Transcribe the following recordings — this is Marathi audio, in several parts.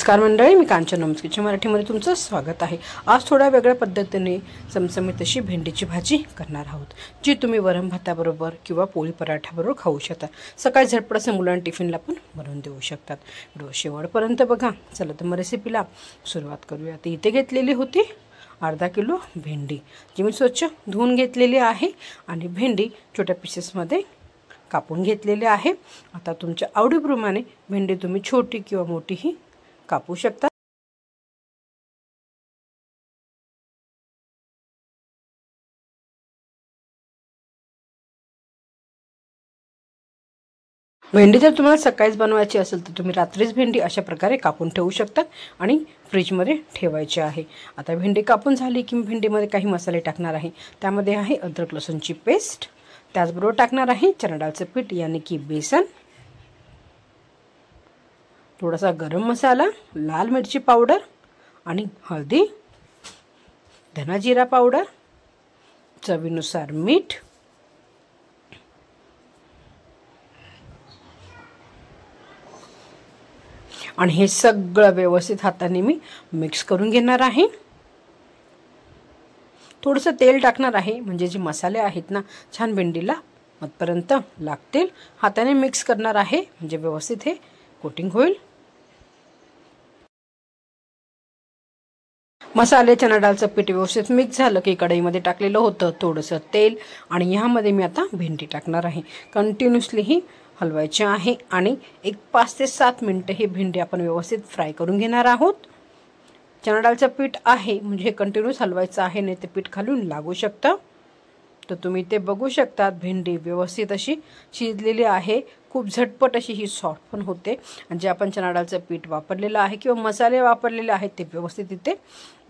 नमस्कार मंडळी, मी कांचन नमस्कार किचन मराठीमध्ये तुमचं स्वागत आहे। आज थोड्या वेगळ्या पद्धतीने चमचमीत अशी भेंडीची भाजी करणार आहोत, जी तुम्ही वरण भाताबरोबर किंवा पोळी पराठ्याबरोबर खाऊ शकता। सकाळी झटपट असं मुलांना टिफिनला पण बनवून देऊ शकतात। व्हिडिओ शेवटपर्यंत बघा। चला तर मग रेसिपीला सुरुवात करूया। तर इथे घेतलेली होती अर्धा किलो भेंडी, जी मी स्वच्छ धुवून घेतलेली आहे आणि भेंडी छोट्या पीसेसमध्ये कापून घेतलेले आहे। आता तुमच्या आवडीप्रमाणे भेंडी तुम्ही छोटी किंवा मोठीही कापू शकता। भेंडी जर तुम्हाला सकाळीच बनवायची असेल तर तुम्ही रात्रीच भेंडी अशा प्रकारे कापून ठेवू शकता आणि फ्रीजमध्ये ठेवायची आहे। आता भेंडी कापून झाली की मी भेंडीमध्ये काही मसाले टाकणार आहे। त्यामध्ये आहे अद्रक लसूणची पेस्ट, त्याचबरोबर टाकणार आहे चणा डाळचं पीठ यानी की बेसन, थोडासा गरम मसाला, लाल मिरची पावडर आणि हळदी, धना जिरा पावडर, चवीनुसार मीठ, आणि हे सगळं व्यवस्थित हाताने मी मिक्स करून घेणार आहे। थोडंसं तेल टाकणार आहे म्हणजे जे मसाले आहेत ना छान भेंडीला मधपर्यंत लागतील। हाताने मिक्स करणार आहे म्हणजे व्यवस्थित हे कोटिंग होईल। मसाले चणा डाळचं पीठ व्यवस्थित मिक्स झालं की कढईमध्ये टाकलेलं होतं थोडंसं तेल आणि यामध्ये मी आता भेंडी टाकणार आहे। कंटिन्युअसली ही हलवायची आहे आणि एक 5 ते 7 मिनिटं ही भेंडी आपण व्यवस्थित फ्राय करून घेणार आहोत। चणा डाळचं पीठ आहे म्हणजे हे कंटिन्यूस हलवायचं आहे, नाही ते पीठ खालून लागू शकतं। तर तुम्ही ते बघू शकता भेंडी व्यवस्थित अशी शिजलेली आहे। खूप झटपट अशी ही सॉफ्ट पण होते आणि जे आपण चणा डाळचं पीठ वापरलेलं आहे किंवा मसाले वापरलेले आहेत ते व्यवस्थित इथे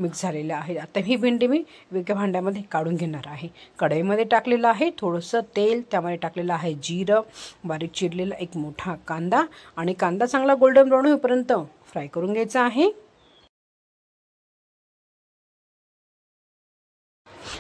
मिक्स झालेले आहेत। आता ही भेंडी मी वेगळ्या भांड्यामध्ये काढून घेणार आहे। कढईमध्ये टाकलेलं आहे थोडंसं तेल, त्यामध्ये टाकलेलं आहे जिरं, बारीक चिरलेला एक मोठा कांदा आणि कांदा चांगला गोल्डन ब्राऊन होईपर्यंत फ्राय करून घ्यायचा आहे।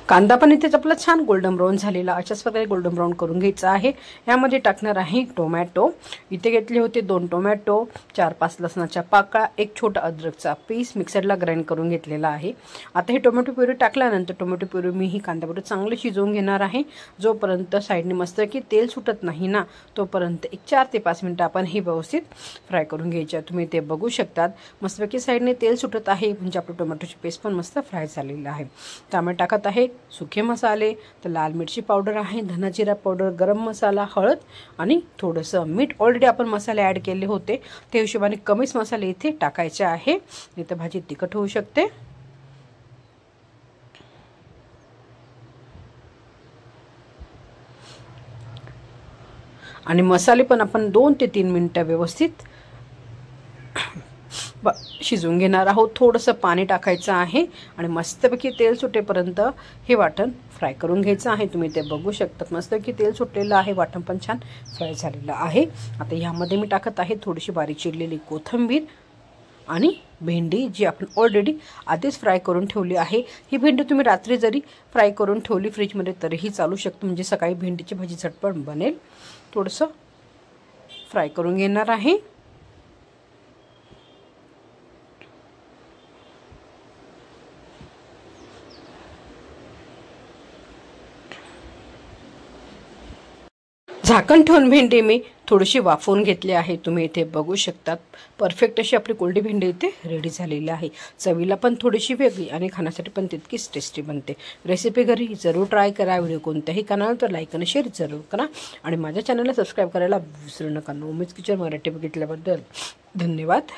कांदा पण इथेच आपला छान गोल्डन ब्राऊन झालेला, अशाच प्रकारे गोल्डन ब्राऊन करून घ्यायचा आहे। यामध्ये टाकणार आहे टोमॅटो, इथे घेतले होते 2 टोमॅटो, 4-5 लसणाच्या पाकळ्या, एक छोटा अद्रकचा पीस मिक्सरला ग्राइंड करून घेतलेला आहे। आता हे टोमॅटो प्युरी टाकल्यानंतर टोमॅटो प्युरी मी ही कांद्याबरोबर चांगले शिजवून घेणार आहे। जोपर्यंत साईडने मस्त की तेल सुटत नाही ना तोपर्यंत एक 4 ते 5 मिनिटं आपण हे व्यवस्थित फ्राय करून घ्यायचे। तुम्ही ते बघू शकतात मस्तपैकी साईडने तेल सुटत आहे म्हणजे आपलं टोमॅटोची पेस्ट पण मस्त फ्राय झालेली आहे। त्यामुळे टाकत आहे सुके मसाले, तर लाल मिरची पावडर आहे, धना जिरा पावडर, गरम मसाला, हळद आणि थोडंसं मीठ। ऑलरेडी आपण मसाले ॲड केले होते त्या हिशोबाने कमीच मसाले इथे टाकायचे आहे, नाही तर भाजी तिखट होऊ शकते। आणि मसाले पण आपण 2 ते 3 मिनिटं व्यवस्थित शिजवून घेणार आहोत। थोडंसं पाणी टाकायचं आहे आणि मस्तपैकी तेल सुटेपर्यंत हे वाटण फ्राय करून घ्यायचं आहे। तुम्ही ते बघू शकता मस्तपैकी तेल सुटलेलं आहे, वाटण पण छान फ्राय झालेलं आहे। आता ह्यामध्ये मी टाकत आहे थोडीशी बारीक चिरलेली कोथिंबीर आणि भेंडी, जी आपण ऑलरेडी आधीच फ्राय करून ठेवली आहे। ही भेंडी तुम्ही रात्री जरी फ्राय करून ठेवली फ्रीजमध्ये तरीही चालू शकतं, म्हणजे सकाळी भेंडीची भाजी झटपट बनेल। थोडंसं फ्राय करून घेणार आहे। झाकण ठेवून भेंडी मी थोडीशी वाफवून घेतली आहे। तुम्ही इथे बघू शकतात परफेक्ट अशी आपली कोरडी भेंडी इथे रेडी झालेली आहे। चवीला पण थोडीशी वेगळी आणि खाण्यासाठी पण तितकीच टेस्टी बनते। रेसिपी घरी जरूर ट्राय करा। व्हिडिओ कोणत्याही कानाला तर लाईक आणि शेअर जरूर करा आणि माझ्या चॅनलला सबस्क्राईब करायला विसरू नका। नवमीच किचन मराठी बघितल्याबद्दल धन्यवाद।